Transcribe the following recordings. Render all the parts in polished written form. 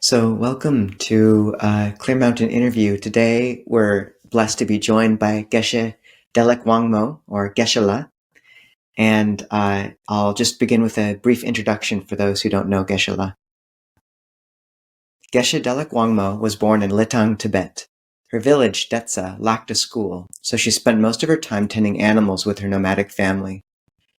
So welcome to Clear Mountain Interview. Today we're blessed to be joined by Geshe Delek Wangmo, or Geshe-la. And I'll just begin with a brief introduction for those who don't know Geshe-la. Geshe Delek Wangmo was born in Litang, Tibet. Her village, Detsa, lacked a school, so she spent most of her time tending animals with her nomadic family.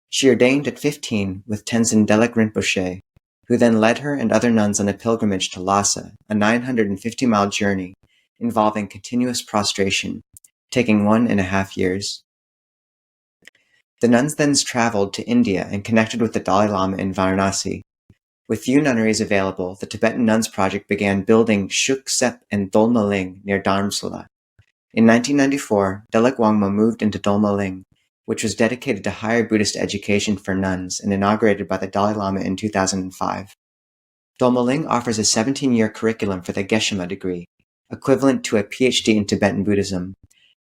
She ordained at 15 with Tenzin Delek Rinpoche, who then led her and other nuns on a pilgrimage to Lhasa, a 950-mile journey involving continuous prostration, taking 1.5 years. The nuns then traveled to India and connected with the Dalai Lama in Varanasi. With few nunneries available, the Tibetan Nuns Project began building Shugsep and Dolma Ling near Dharamsala. In 1994, Delek Wangmo moved into Dolma Ling, which was dedicated to higher Buddhist education for nuns and inaugurated by the Dalai Lama in 2005. Dolma Ling offers a 17-year curriculum for the Geshema degree, equivalent to a PhD in Tibetan Buddhism.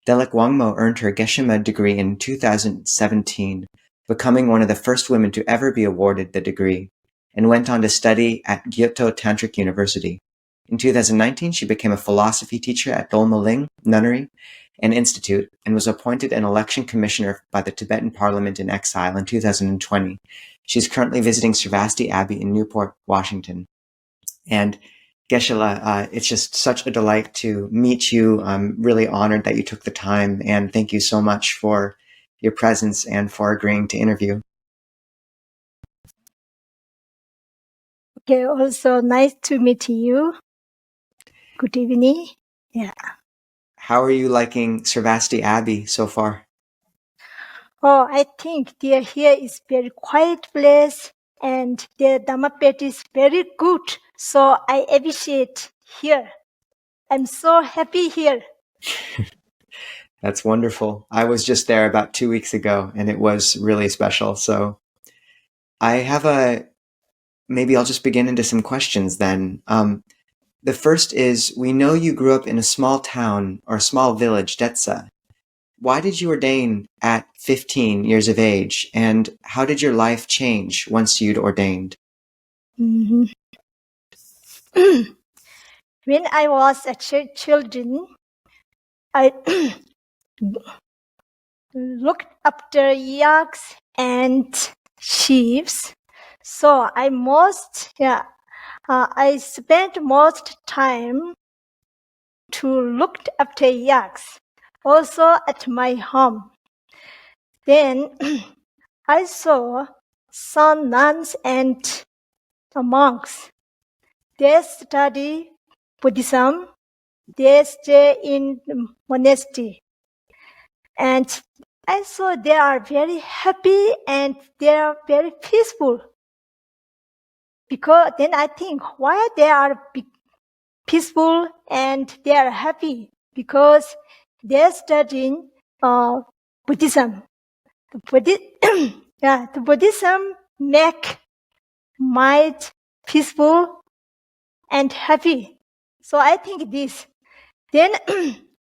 Delek Wangmo earned her Geshema degree in 2017, becoming one of the first women to ever be awarded the degree, and went on to study at Gyuto Tantric University. In 2019, she became a philosophy teacher at Dolma Ling Nunnery and Institute and was appointed an election commissioner by the Tibetan Parliament in exile in 2020. She's currently visiting Sravasti Abbey in Newport, Washington. And Geshe-la, it's just such a delight to meet you. I'm really honored that you took the time, and thank you so much for your presence and for agreeing to interview. Okay, also nice to meet you. Good evening. Yeah. How are you liking Sravasti Abbey so far? Oh, I think here is very quiet place and the Dhamma path is very good. So I appreciate here. I'm so happy here. That's wonderful. I was just there about 2 weeks ago and it was really special. So maybe I'll just begin into some questions then. The first is, we know you grew up in a small town or a small village, Detsa. Why did you ordain at 15 years of age, and how did your life change once you'd ordained? Mm-hmm. When I was a children, I looked after yaks and sheep. So I spent most time to look after yaks, also at my home. Then I saw some nuns and monks. They study Buddhism. They stay in the monastery. And I saw they are very happy and they are very peaceful. Because then I think, why they are peaceful and they are happy? Because they're studying Buddhism. The Buddhism make mind peaceful and happy. So I think this. Then,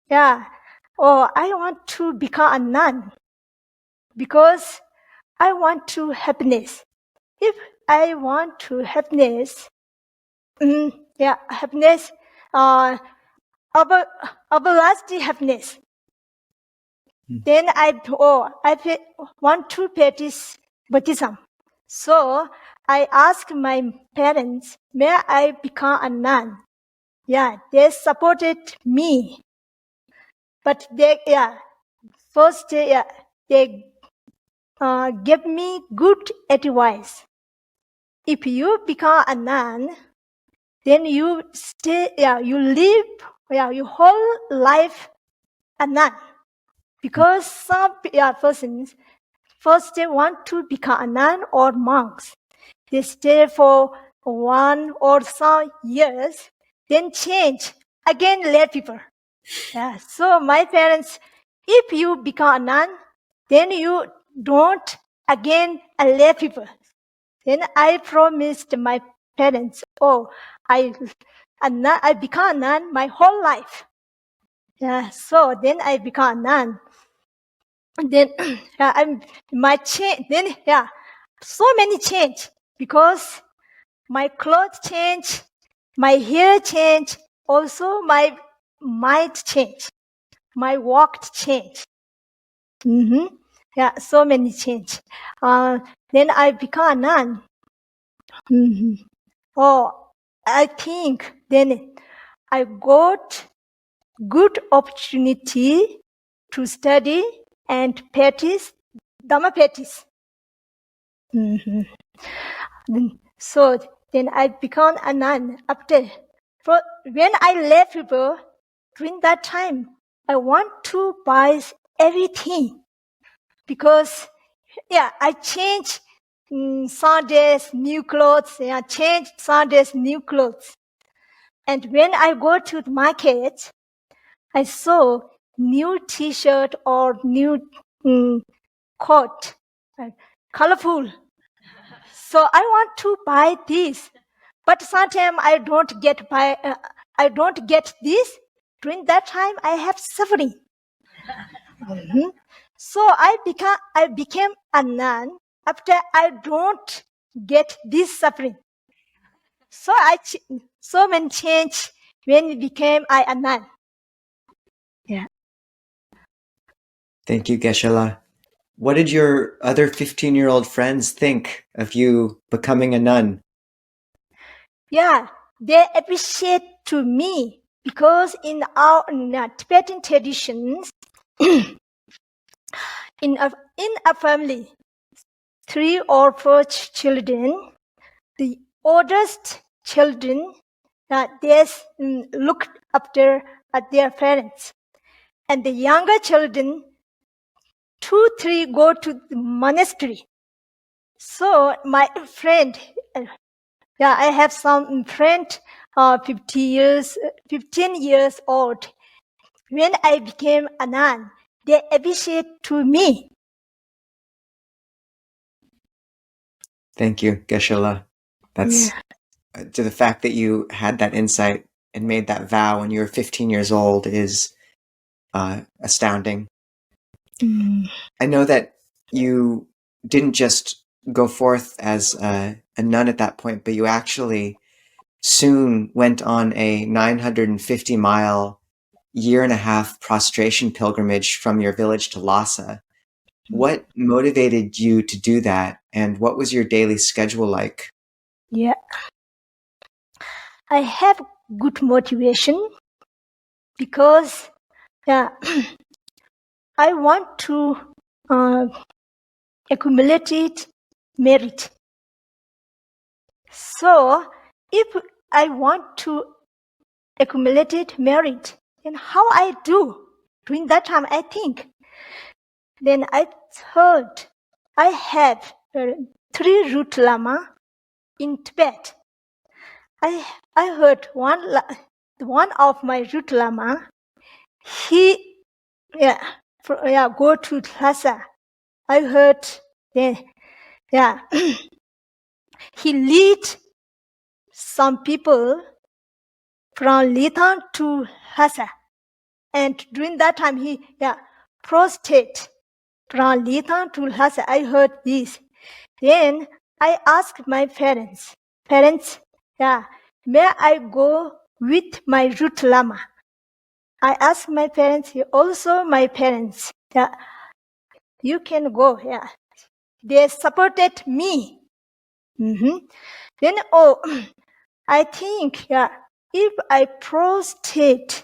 I want to become a nun because I want to happiness. If I want to happiness, happiness, everlasting happiness. Then I want to practice Buddhism. So I asked my parents, may I become a nun? Yeah, they supported me. But they gave me good advice. If you become a nun, then you live your whole life a nun. Because some persons first they want to become a nun or monks. They stay for 1 or some years, then change again lay people. Yeah. So my parents, if you become a nun, then you don't again lay people. Then I promised my parents, I become a nun my whole life. Yeah. So then I become a nun. And then so many change because my clothes change My hair changed. Also, my mind changed. My walk changed. Yeah, so many change. Then I become a nun. Oh, I think then I got good opportunity to study and practice Dharma practice. So then I become a nun after. When I left people, during that time, I want to buy everything because I changed Sundays, new clothes. Yeah, change Sundays, new clothes. And when I go to the market, I saw new T-shirt or new coat, colorful. So I want to buy this, but sometimes I don't get this. During that time, I have suffering. So I became a nun after I don't get this suffering. So so many change when it became a nun. Yeah. Thank you, Geshe. What did your other 15-year-old friends think of you becoming a nun? Yeah, they appreciate to me because in our Tibetan traditions, in a family, 3 or 4 children, the oldest children, they look after their parents, and the younger children, 2, 3 go to the monastery. So my friend, I have some friend, 15 years old. When I became a nun, they appreciate to me. Thank you, Geshe. That's to the fact that you had that insight and made that vow when you were 15 years old is astounding. I know that you didn't just go forth as a nun at that point, but you actually soon went on a 950-mile, year-and-a-half prostration pilgrimage from your village to Lhasa. What motivated you to do that, and what was your daily schedule like? Yeah. I have good motivation because I want to accumulate merit. So if I want to accumulate merit, then how I do? During that time, I think. Then I heard I have 3 root lama in Tibet. I heard one of my root lama, he go to Lhasa. I heard then he lead some people from Litang to Lhasa, and during that time he prostrate from Litang to Lhasa. I heard this. Then I asked my parents, may I go with my root lama? I asked my parents, also my parents, you can go. They supported me. Then, I think, if I prostrate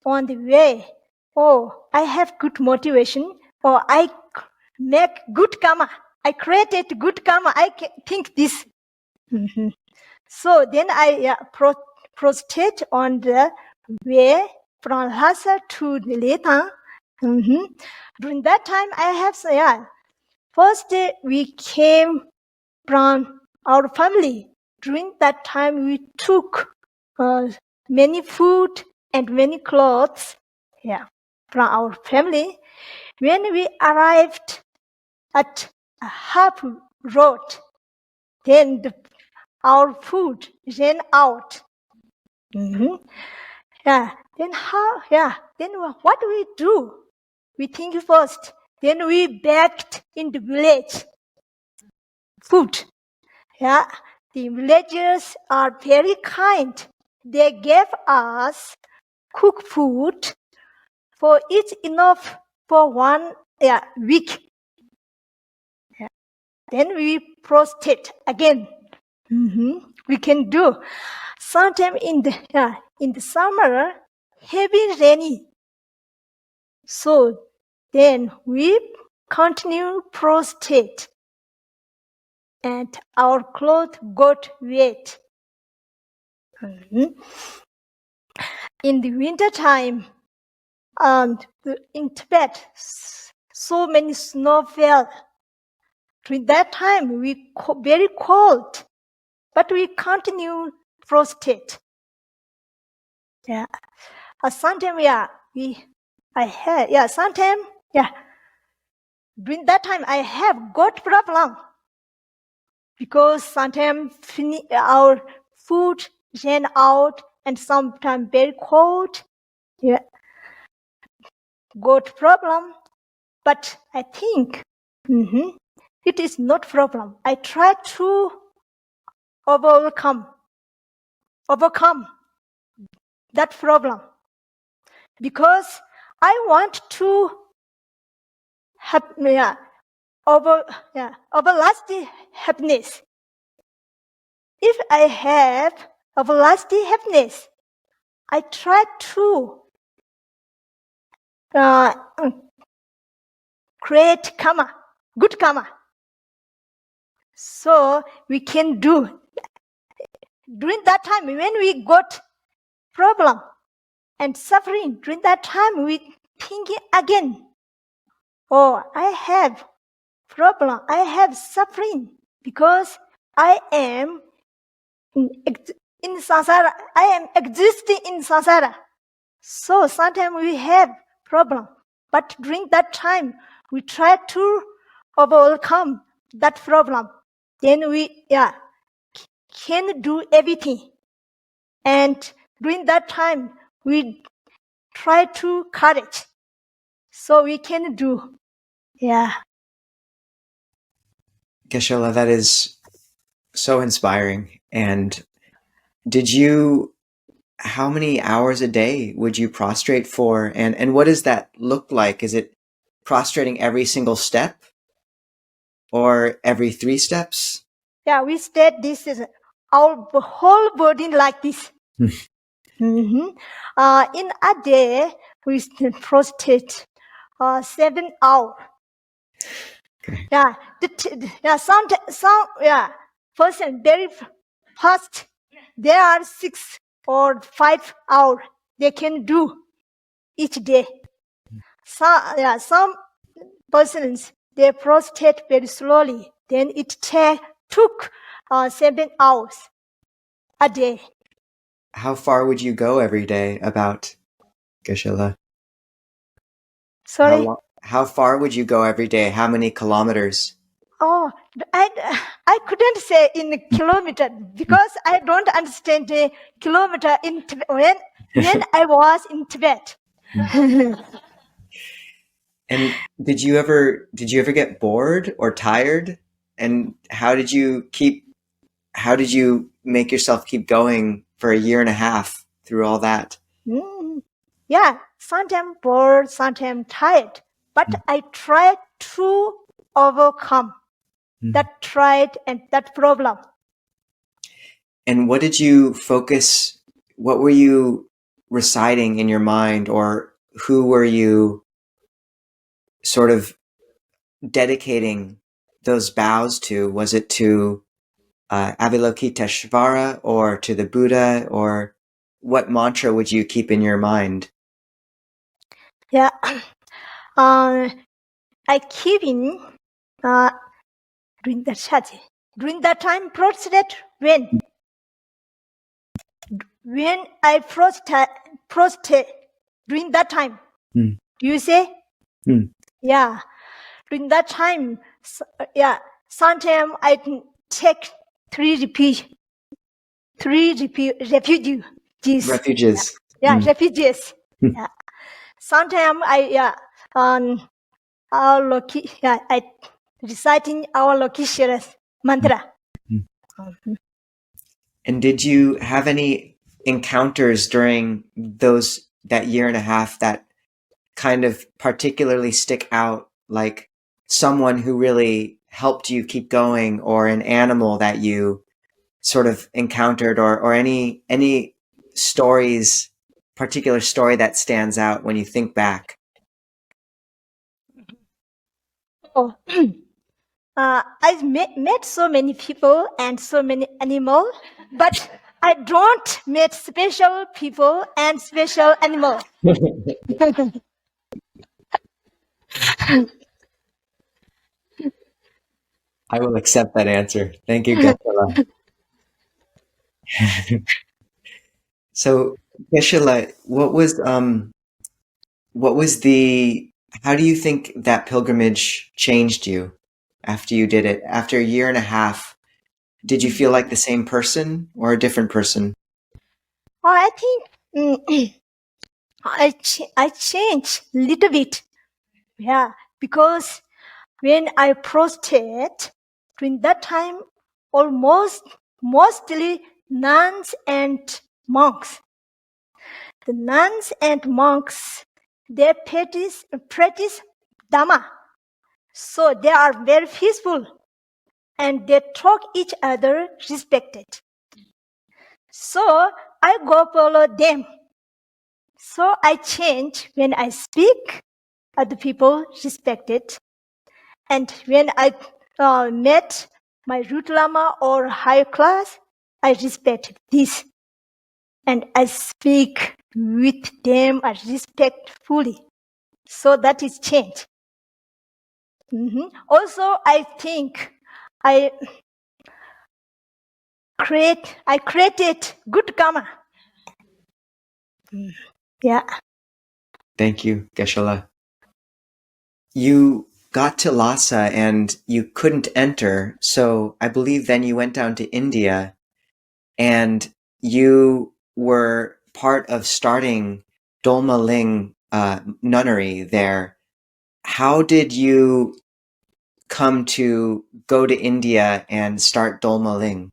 on the way, I have good motivation, or I make good karma. I created good karma. I think this. So then I prostrate on the way from Lhasa to the Litang. During that time, I have first we came from our family. During that time, we took many food and many clothes from our family. When we arrived at a half road, then our food ran out. Then how? Then what we do? We think first. Then we begged in the village food. the villagers are very kind. They gave us cooked food for each enough for 1 week. Then we prostrate again. We can do. Sometime in the summer, heavy rainy. So then we continue prostrate, and our clothes got wet. In the winter time, in Tibet, so many snow fell. During that time, we very cold, but we continue prostrate. Sometimes during that time I have got problem because sometimes our food ran out and sometimes very cold. Got problem, but I think it is not problem. I try to overcome that problem because I want to have everlasting happiness. If I have everlasting happiness, I try to create karma, good karma. So we can do. During that time, when we got problem and suffering, during that time we thinking again, oh, I have problem, I have suffering because I am in samsara, I am existing in samsara. So sometimes we have problem, but during that time we try to overcome that problem. Then we can do everything. And during that time we try to courage. So we can do. Geshe, that is so inspiring. And how many hours a day would you prostrate for? And what does that look like? Is it prostrating every single step or every 3 steps? We said this is our whole body like this. In a day, we prostrate 7 hours. Okay. Some person very fast. There are 6 or 5 hours they can do each day. Some persons they prostrate very slowly. Then it took 7 hours a day. How far would you go every day about, Geshe? Sorry? How far would you go every day? How many kilometers? Oh, I couldn't say in kilometer because I don't understand the kilometer in Tibet when I was in Tibet. And did you ever get bored or tired? And how did you make yourself keep going for 1.5 years through all that? Sometimes bored, sometimes tired. But I try to overcome that tried and that problem. And what did you focus? What were you reciting in your mind, or who were you sort of dedicating those vows to? Was it to Avalokiteshvara or to the Buddha, or what mantra would you keep in your mind? I keep in during that time prostrate when I prostrate during that time. You say? During that time, sometimes I take 3 refugees. Refuges. Refugees. Sometimes I reciting our Lokeshwara mantra. And did you have any encounters during that year and a half that kind of particularly stick out, like someone who really helped you keep going, or an animal that you sort of encountered, or any stories, particular story that stands out when you think back? Oh, I met so many people and so many animals, but I don't meet special people and special animals. I will accept that answer. Thank you, Geshe. So, Geshe, what was the how do you think that pilgrimage changed you after you did it? After a year and a half, did you feel like the same person or a different person? Oh, I think I changed a little bit. Yeah, because when I prostrate, during that time, mostly nuns and monks. The nuns and monks, they practice Dharma. So they are very peaceful and they talk each other respected. So I go follow them. So I change when I speak, other people respected. And when I met my root lama or higher class, I respect this. And I speak with them respectfully. So that is change. Also, I think I created good karma. Yeah. Thank you, Geshe. You got to Lhasa and you couldn't enter, so I believe then you went down to India and you were part of starting Dolma Ling Nunnery there. How did you come to go to India and start Dolma Ling?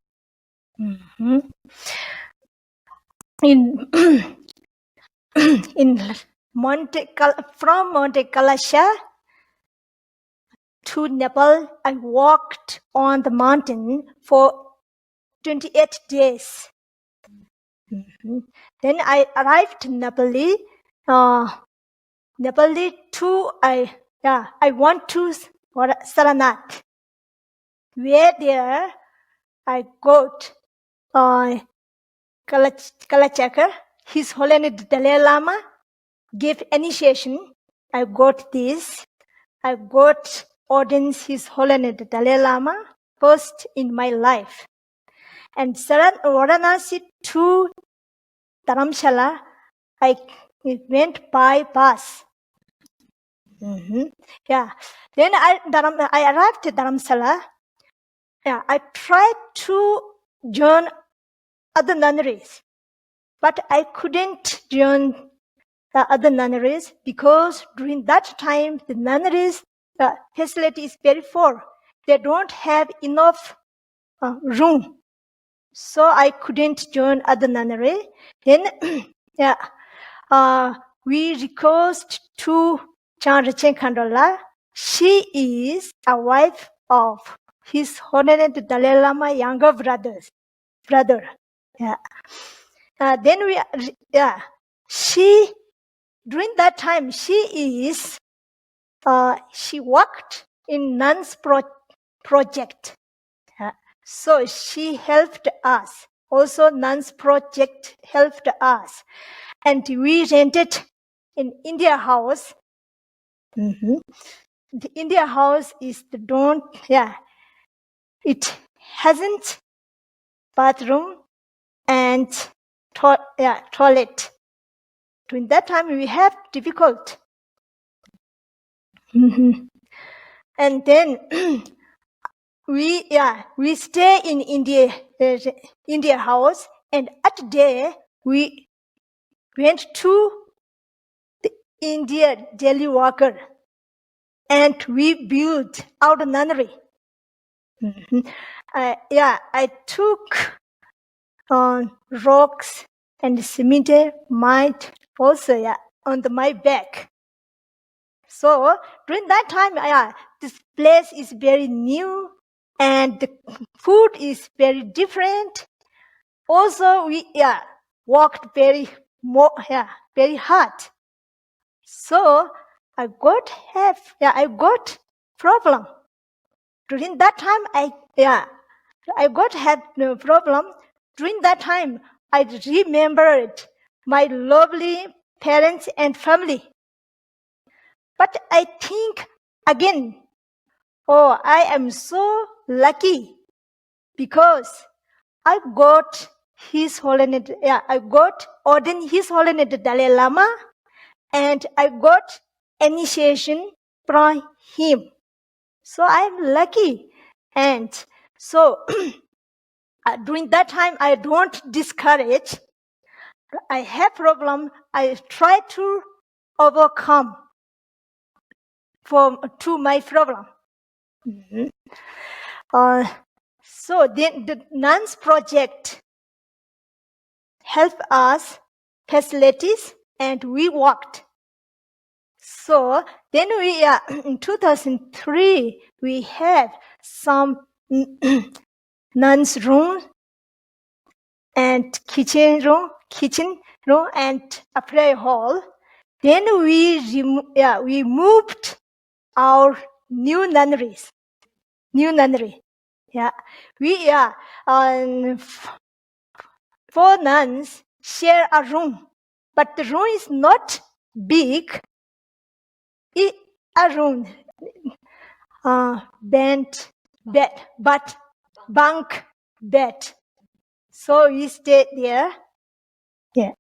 Mm-hmm. In from Monte Kalasha to Nepal, I walked on the mountain for 28 days. Then I arrived in Nepali. Nepali too. I went to Saranath. Where there I got Kalachakra. His Holiness Dalai Lama gave initiation. I got this. I got ordained His Holiness Dalai Lama first in my life. And Varanasi to Dharamsala, I went by bus. Yeah. Then I arrived at Dharamsala. Yeah, I tried to join other nunneries, but I couldn't join the other nunneries because during that time the nunneries facility is very poor. They don't have enough room, so I couldn't join other nunnery. Then, we request to Chandrachen Khandola. She is a wife of His Holiness Dalai Lama younger brother. Yeah. She during that time she worked in Nuns Project. So she helped us. Also, Nuns Project helped us. And we rented an India house. The India house is it hasn't bathroom and toilet. During that time, we have difficult. And then we stay in India house, and at day we went to the India daily worker, and we built our nunnery. I took rocks and cemented mud also on my back. So during that time, this place is very new and the food is very different. Also, we walked very hard. So I got problem. During that time, I got have no problem. During that time, I remembered my lovely parents and family. But I think again, I am so lucky because I got His Holiness, I got ordained His Holiness the Dalai Lama, and I got initiation from him. So I'm lucky. And so during that time, I don't discourage. I have problem. I try to overcome to my problem. Mhm. So then the Nuns Project helped us facilities and we walked. So then in 2003, we have some nuns room and kitchen room and a prayer hall. Then we moved our new nunnery. Yeah, we 4 nuns share a room, but the room is not big. A room, bed, but bunk bed. So we stayed there. Yeah.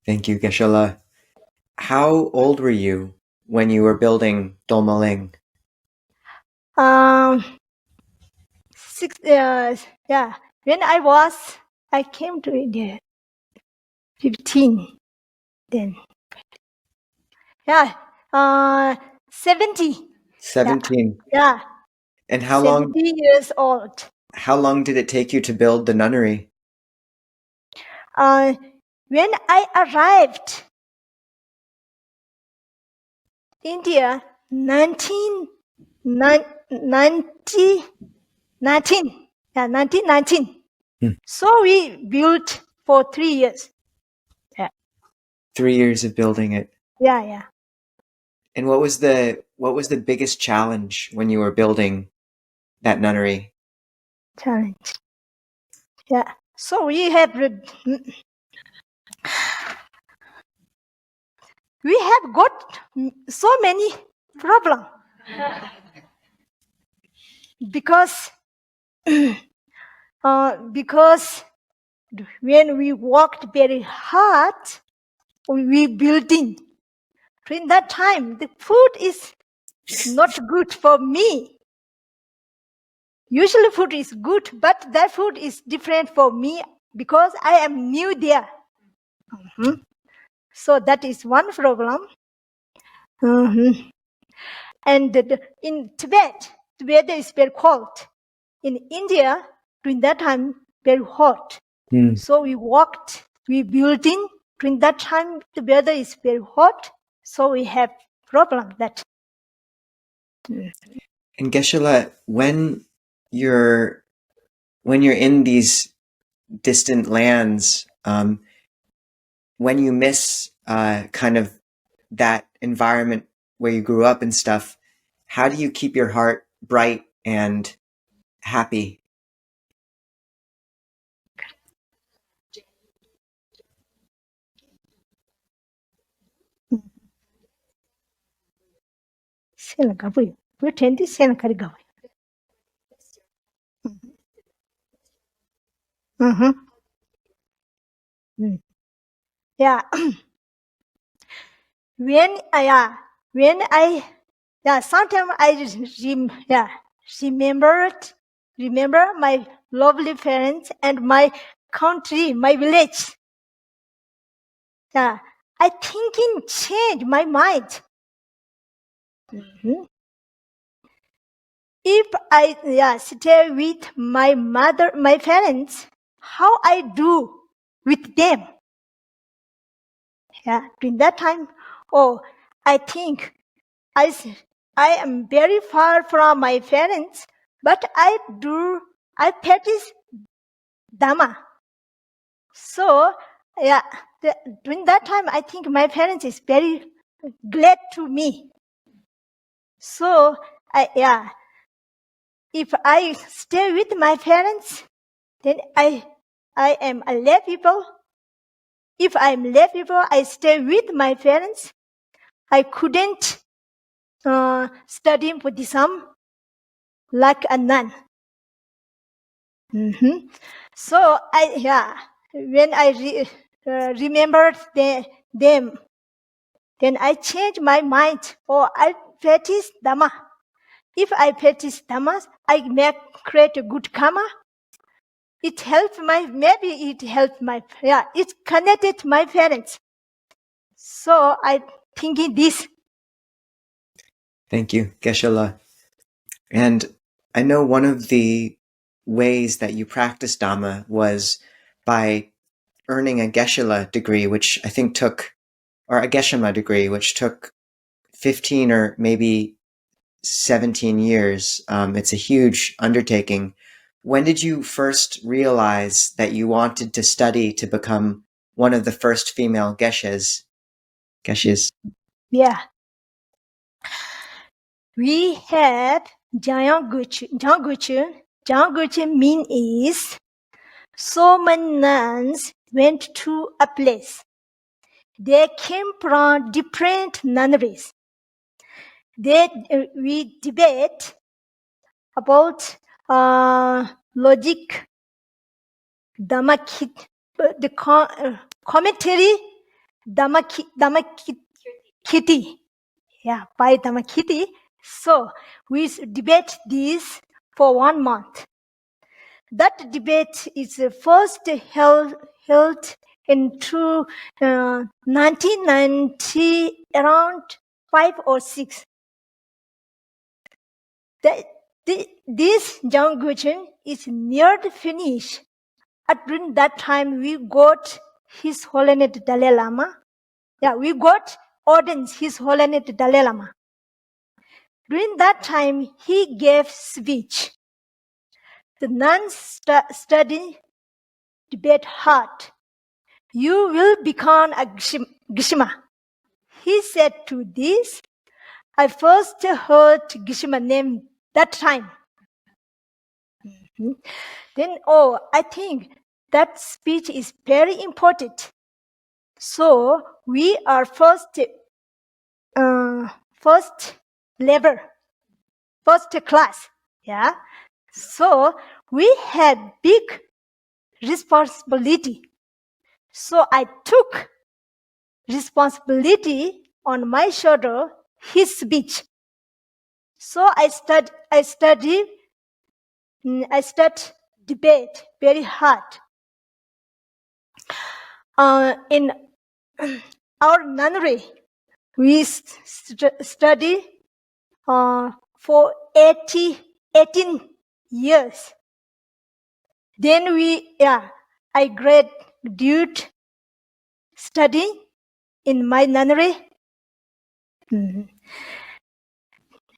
Thank you, Geshe. How old were you when you were building Dolma Ling? 6 when I came to India 15 then 70. 17. Yeah. And how 70 years old. did it take you to build the nunnery? When I arrived India 1919. So we built for 3 years. 3 years of building it. Yeah. And what was the biggest challenge when you were building that nunnery? Challenge. Yeah. So we have got so many problems because when we worked very hard, we building. During that time, the food is not good for me. Usually food is good, but that food is different for me because I am new there. So that is one problem. And in Tibet is very cold. In India, during that time, very hot. So we building. During that time, the weather is very hot. So we have problem that. And Geshe, when you're in these distant lands, when you miss kind of that environment where you grew up and stuff, how do you keep your heart bright and happy? Yeah. When sometimes I remember my lovely parents and my country, my village. Yeah, I thinking change my mind. if I stay with my parents, how I do with them? Yeah, during that time, I think I am very far from my parents, but I practice Dharma. So, during that time, I think my parents is very glad to me. So, if I stay with my parents, then I am a lay people. If I'm lay people, I stay with my parents. I couldn't study Buddhism like a nun. Mm-hmm. So when I remembered them, then I changed my mind. I practice Dhamma. If I practice Dhamma, I create a good karma. It helped it connected my parents. So I thinking this. Thank you, Geshe. And I know one of the ways that you practiced Dhamma was by earning a Geshe degree, which I think or a Geshema degree, which took 15 or maybe 17 years. It's a huge undertaking. When did you first realize that you wanted to study to become one of the first female Geshes? Yeah. We had Jangguchu. Jangguchu mean is so many nuns went to a place. They came from different nunneries. We debate about logic, the commentary, Dhammakirti. Yeah, by Dhammakirti. So we debate this for 1 month. That debate is first held in 1990, around 5 or 6. This Jangguchen is near the finish. During that time, we got His Holiness Dalai Lama. Yeah, we got ordained His Holiness Dalai Lama. During that time, he gave speech. The nuns study debate hard. You will become a Geshema. He said to this. I first heard Geshema name that time. Then, I think that speech is very important. So we are first level, first class. Yeah. So we had big responsibility. So I took responsibility on my shoulder, his speech. So I study debate very hard. In our nunnery, we study for 18 years. Then I graduate studying in my nunnery.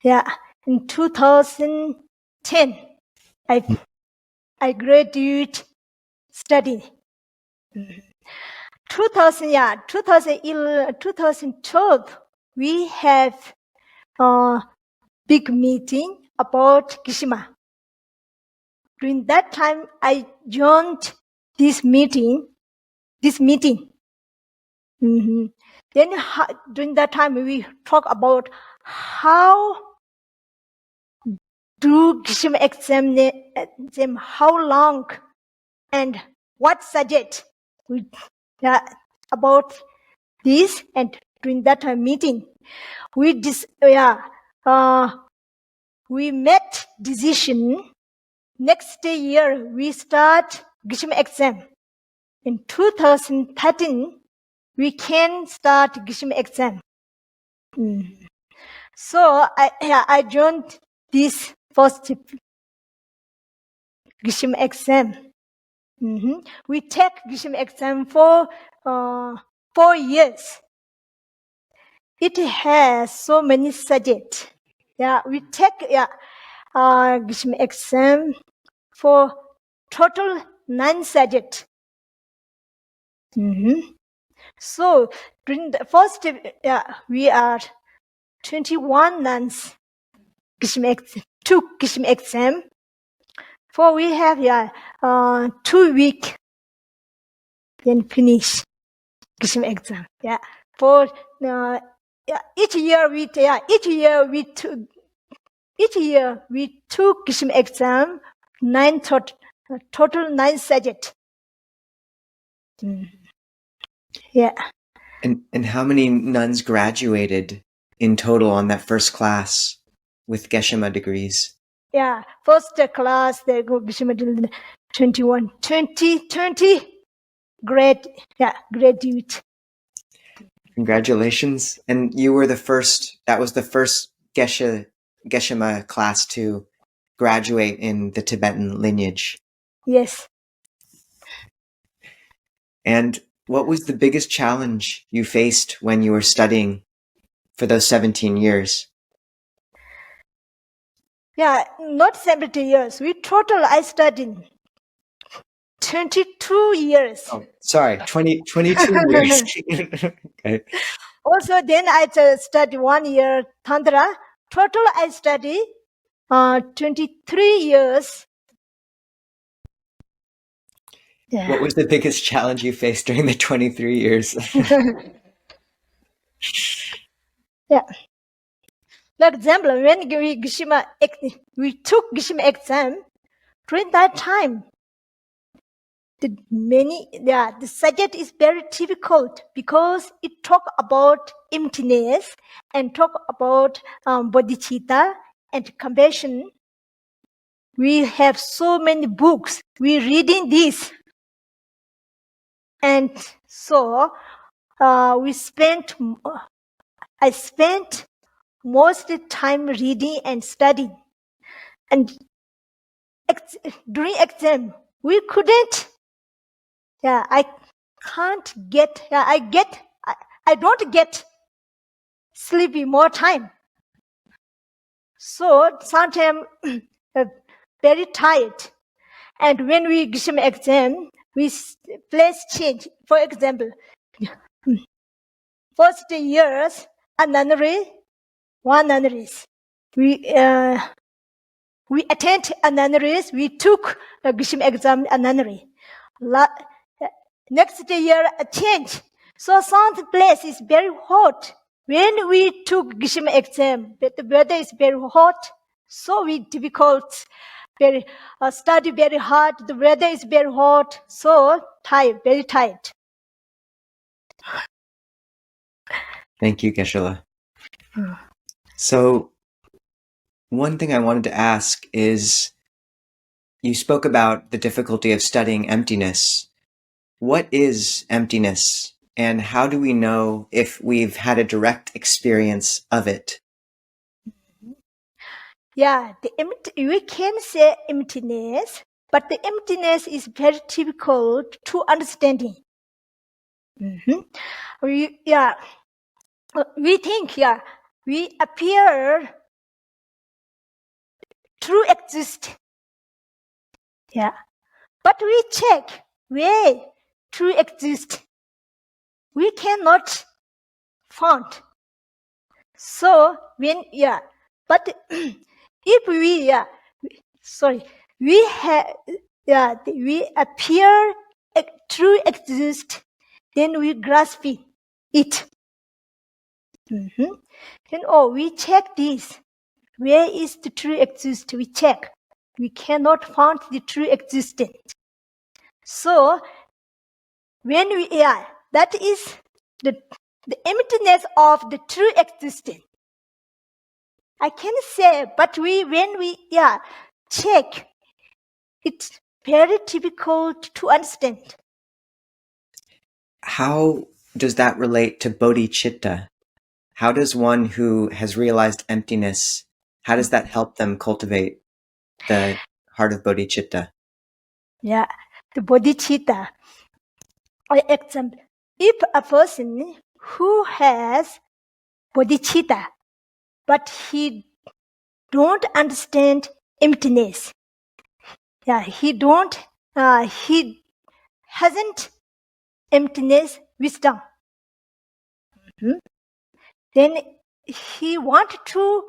Yeah, in 2010, I graduate studying. 2012, we have a big meeting about Geshema. During that time, I joined this meeting. Then during that time, we talk about how do Geshema exam, how long, and what subject. About this, and during that meeting, we met decision. Next year we start Geshema exam. In 2013, we can start Geshema exam. So I joined this first Geshema exam. We take Geshema exam for 4 years. It has so many subjects. Yeah, we take Geshema exam for total 9 subjects. So during the first, we are 21 nuns took Geshema exam. For we have 2 weeks, then finish Geshema exam. Yeah, for each year we took Geshema exam 9 total 9 subjects. Yeah. And how many nuns graduated in total on that first class with Geshema degrees? Yeah, first class they go Geshema 21, 20 graduate. Congratulations. And you were that was the first Geshema class to graduate in the Tibetan lineage. Yes. And what was the biggest challenge you faced when you were studying for those 17 years? Yeah, not 70 years. I studied 22 years. Oh, sorry, 22 years. Okay. Also, then I studied 1 year Tantra. Total, I study 23 years. Yeah. What was the biggest challenge you faced during the 23 years? Yeah. For example, when we took Geshema exam, during that time, the subject is very difficult because it talk about emptiness and talk about bodhicitta and compassion. We have so many books. We reading this, and so I spent most of the time reading and studying. And during exam, we couldn't. I can't get. I don't get sleepy more time. So sometimes very tired. And when we Geshema exam, we place change. For example, first years a nunnery, 1 nunneries. We attend a nunneries. We took a Geshema exam a nunnery. Next year a change. So some place is very hot. When we took Geshema exam, but the weather is very hot, so we difficult. Study very hard. The weather is very hot, so tired, very tired. Thank you, Geshe. So one thing I wanted to ask is, you spoke about the difficulty of studying emptiness. What is emptiness, and how do we know if we've had a direct experience of it? Yeah, we can say emptiness, but the emptiness is very difficult to understanding. We think we appear true exist. Yeah, but we check where true exist. We cannot find. So when but if we we appear true exist, then we grasp it. Then we check this. Where is the true exist? We check. We cannot find the true existence. So when that is the emptiness of the true existence. I can say, but when we check, it's very difficult to understand. How does that relate to bodhicitta? How does one who has realized emptiness, how does that help them cultivate the heart of bodhicitta. Yeah, the bodhicitta. For example, if a person who has bodhicitta, but he don't understand emptiness, he hasn't emptiness wisdom, then he want to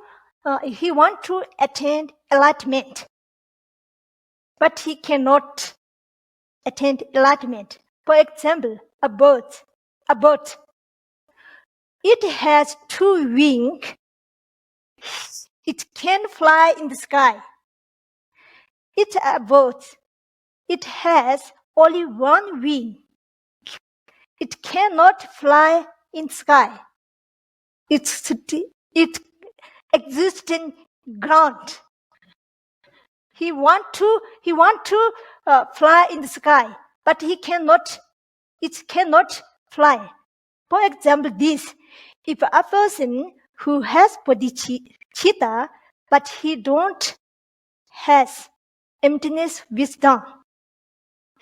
attain enlightenment, but he cannot attain enlightenment. For example, a bird, it has two wings. It can fly in the sky. It's a bird. It has only one wing. It cannot fly in sky. It exists in ground. He want to fly in the sky, but he cannot. It cannot fly. For example, this: if a person who has bodhicitta, but he don't has emptiness wisdom,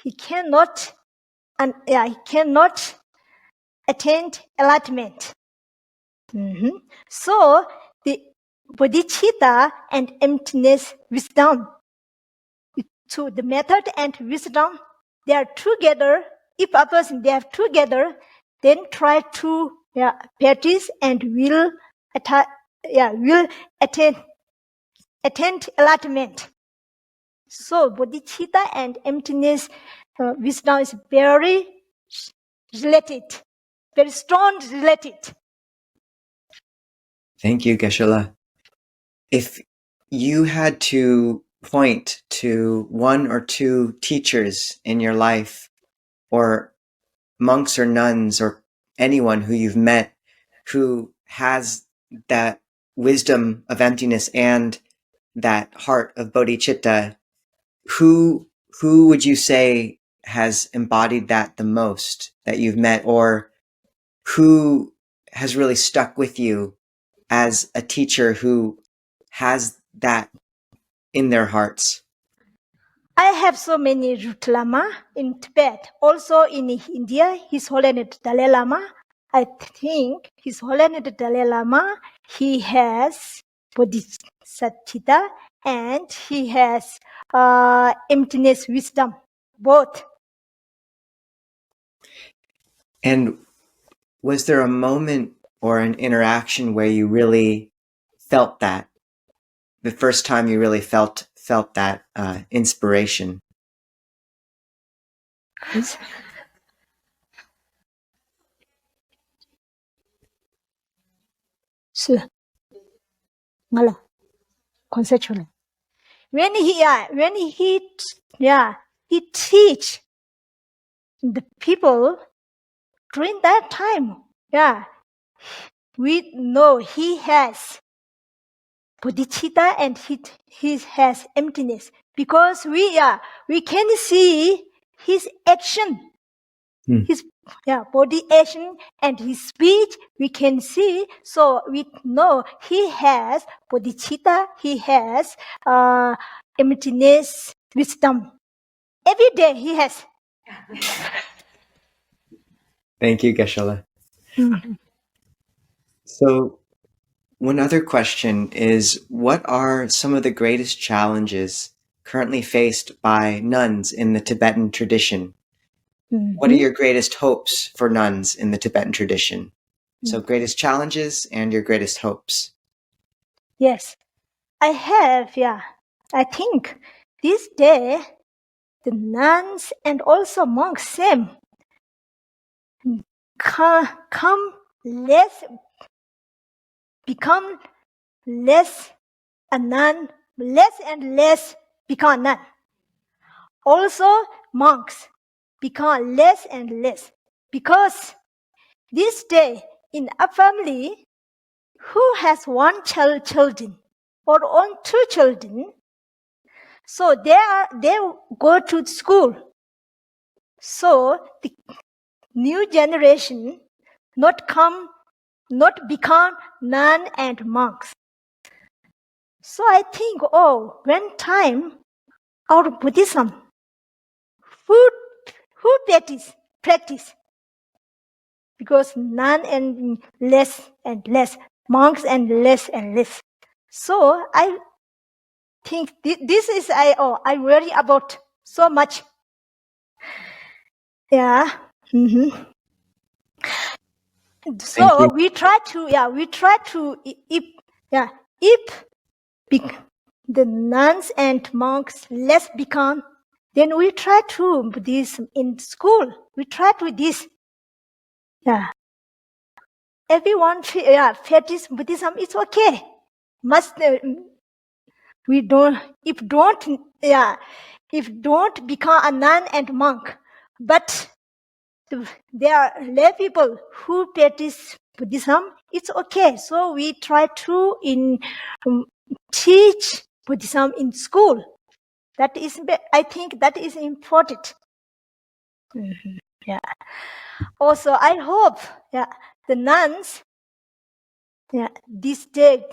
he cannot attain enlightenment. So the bodhicitta and emptiness wisdom, so the method and wisdom, they are together. If a person they are together, then try to practice and will attain enlightenment. So bodhicitta and emptiness wisdom is very related, very strong related. Thank you, Geshe. If you had to point to one or two teachers in your life, or monks or nuns or anyone who you've met who has that wisdom of emptiness and that heart of bodhicitta, who would you say has embodied that the most that you've met, or who has really stuck with you as a teacher who has that in their hearts? I have so many root lama in Tibet, also in India. His Holiness Dalai Lama. I think His Holiness Dalai Lama, he has bodhicitta and he has emptiness wisdom, both. And was there a moment or an interaction where you really felt that, the first time you really felt that inspiration? 是，完了 conceptual. When he teach the people during that time, we know he has bodhicitta and he has emptiness, because we can see his action, his body action and his speech we can see, so we know he has bodhicitta, he has emptiness wisdom. Every day he has. Thank you, Geshe. So one other question is, what are some of the greatest challenges currently faced by nuns in the Tibetan tradition? What are your greatest hopes for nuns in the Tibetan tradition? So greatest challenges and your greatest hopes. Yes, I have, I think this day the nuns and also monks same become less a nun, less and less become nun. Also monks become less and less, because this day in a family who has one children or on two children, so they go to school. So the new generation not become nun and monks. So I think, when time our Buddhism, who practice, because none and less, monks and less. So I think this is I worry about so much. Yeah. Mm-hmm. So we try to if the nuns and monks less become, then we try to Buddhism in school. We try to this. Yeah. Everyone practice Buddhism. It's okay. Must we don't if don't become a nun and monk, but there are lay people who practice Buddhism. It's okay. So we try to teach Buddhism in school. That is, I think, that is important. Mm-hmm. Yeah. Also, I hope, the nuns, this day,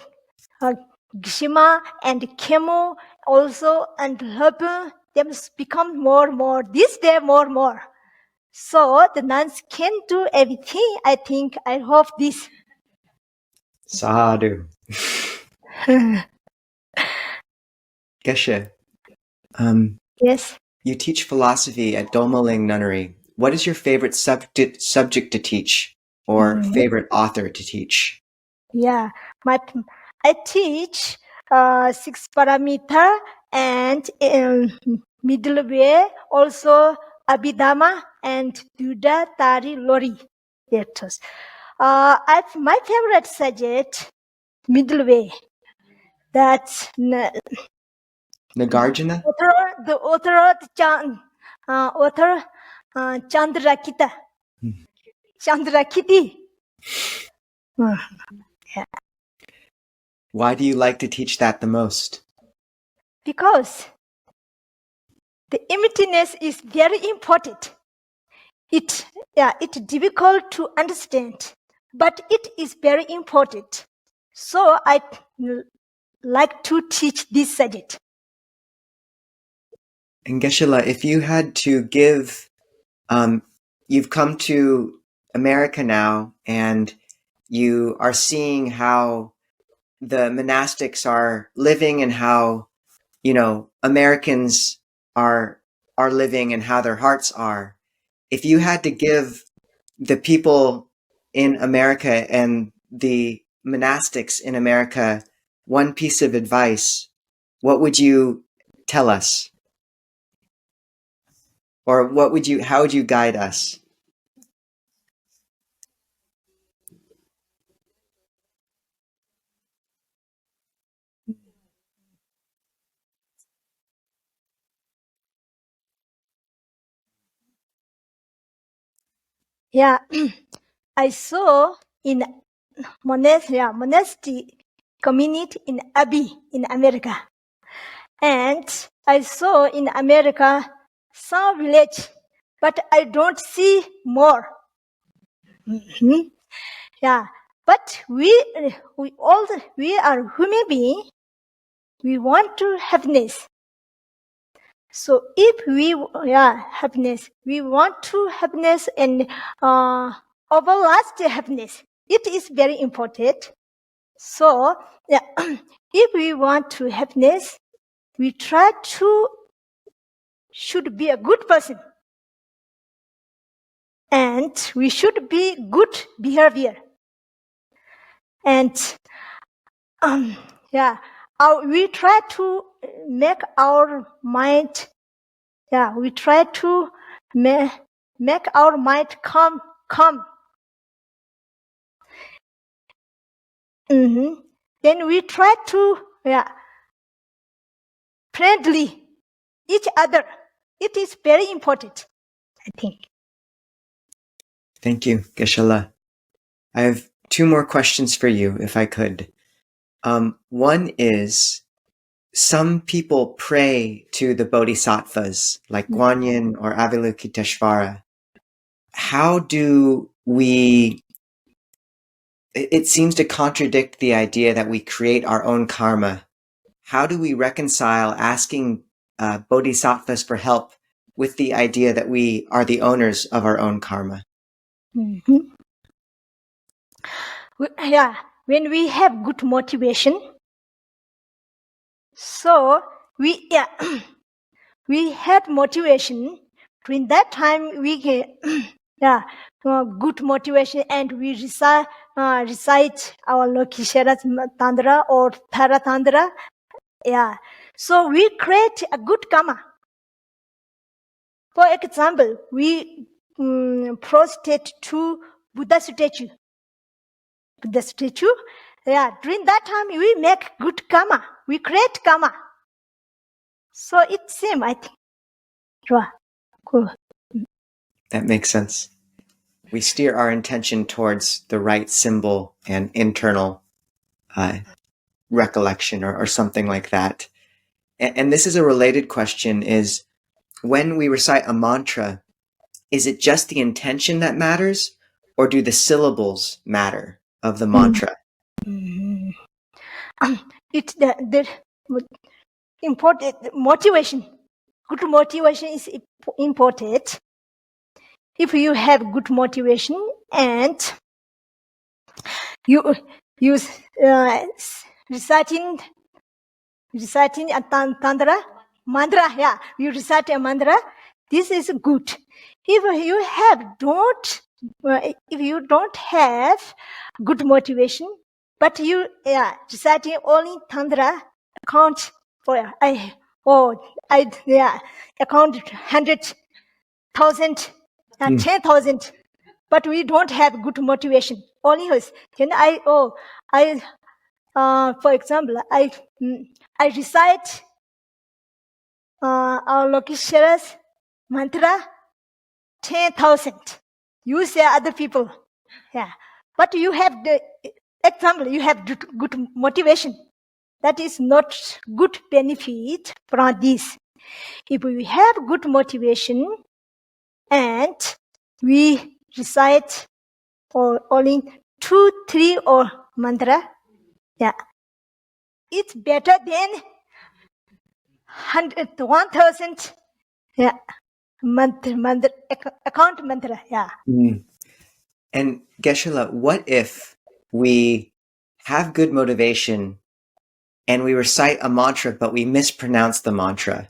Geshema and Chemo also and Herbal, them become more. This day, more. So the nuns can do everything. I hope this. Sadhu. Geshe, Yes. you teach philosophy at Dolma Ling Nunnery. What is your favorite subject to teach, or favorite author to teach? Yeah, I teach 6 parameter and middle way, also Abhidhamma and Duda Tari Lori. My favorite subject, middle way. That's Nagarjuna? the author Chandrakita. Chandrakiti. Yeah. Why do you like to teach that the most? Because the emptiness is very important. It's difficult to understand, but it is very important. So I like to teach this subject. And Geshe-la, if you had to give, you've come to America now, and you are seeing how the monastics are living and how, Americans are living and how their hearts are. If you had to give the people in America and the monastics in America one piece of advice, what would you tell us? Or how would you guide us? Yeah, I saw in monastic community in Abbey in America. And I saw in America some village, but I don't see more. Mm-hmm. Yeah, but we are human beings. We want to happiness. So if we happiness, we want to happiness and everlasting happiness. It is very important. So if we want to happiness, we try to should be a good person, and we should be good behavior. And we try to make our mind. Yeah, we try to make our mind calm. Mm-hmm. Then we try to friendly each other. It is very important, I think. Thank you, Geshe-la. I have 2 more questions for you, if I could. One is, some people pray to the bodhisattvas, like Guan Yin or Avalokiteshvara. How do we... It seems to contradict the idea that we create our own karma. how do we reconcile asking bodhisattvas for help with the idea that we are the owners of our own karma? Mm-hmm. Yeah, when we have good motivation, so we we had motivation. During that time, we get good motivation, and we recite our Lokishara's Tandra or Thara Tandra. Yeah, so we create a good karma. For example, we prostrate to Buddha statue. Buddha statue. Yeah, during that time we make good karma. We create karma. So it's same, I think. Cool. That makes sense. We steer our intention towards the right symbol and internal recollection or something like that. And this is a related question, is when we recite a mantra, is it just the intention that matters, or do the syllables matter of the mantra? Mm-hmm. It's the important motivation. Good motivation is important. If you have good motivation and you reciting a tantra mantra, yeah, you recite a mantra. This is good. If you don't have good motivation, but you reciting only tantra, account for account 100,000, 10,000, but we don't have good motivation. Only us. Then for example, I recite our Lokeshwara's mantra 10,000. You say other people, yeah. But you have the example. You have good motivation. That is not good benefit from this. If we have good motivation and we recite or only 2, 3 or mantra, yeah, it's better than 1,000 mantra, account mantra. Yeah. And Geshe-la, what if we have good motivation and we recite a mantra, but we mispronounce the mantra?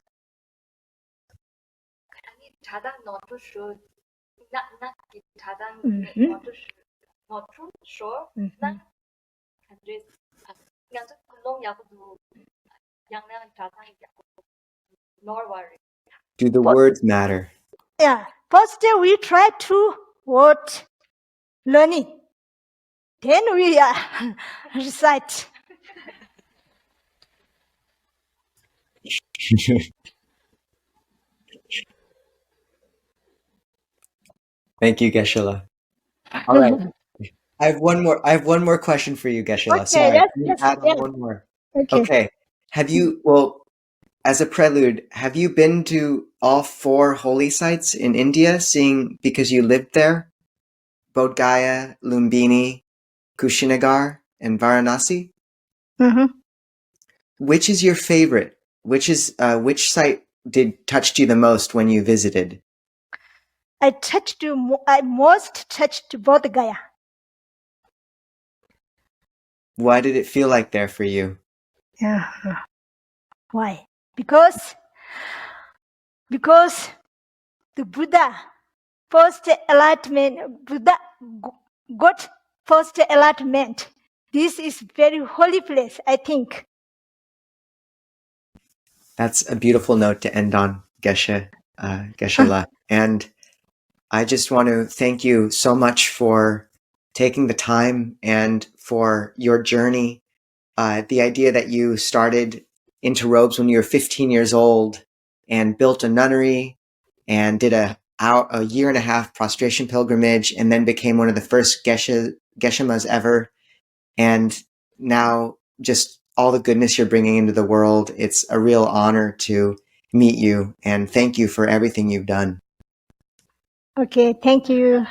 Do the words matter? Yeah. First, we try to word learning. Then we recite. Thank you, Geshe-la. All right. I have one more question for you, Geshe-la. Okay, Sorry, yes, add yeah. one more. Okay. Have you, as a prelude, have you been to all 4 holy sites in India, because you lived there? Bodh Gaya, Lumbini, Kushinagar, and Varanasi? Mm-hmm. Which is your favorite? Which site touched you the most when you visited? I most touched Bodh Gaya. Why did it feel like there for you? Yeah. Why? Because the Buddha first enlightenment, Buddha got first enlightenment. This is very holy place, I think. That's a beautiful note to end on, Geshe-la. And I just want to thank you so much for taking the time and for your journey. The idea that you started into robes when you were 15 years old and built a nunnery and did a 1.5-year prostration pilgrimage, and then became one of the first Geshemas ever. And now just all the goodness you're bringing into the world. It's a real honor to meet you, and thank you for everything you've done. Okay, thank you.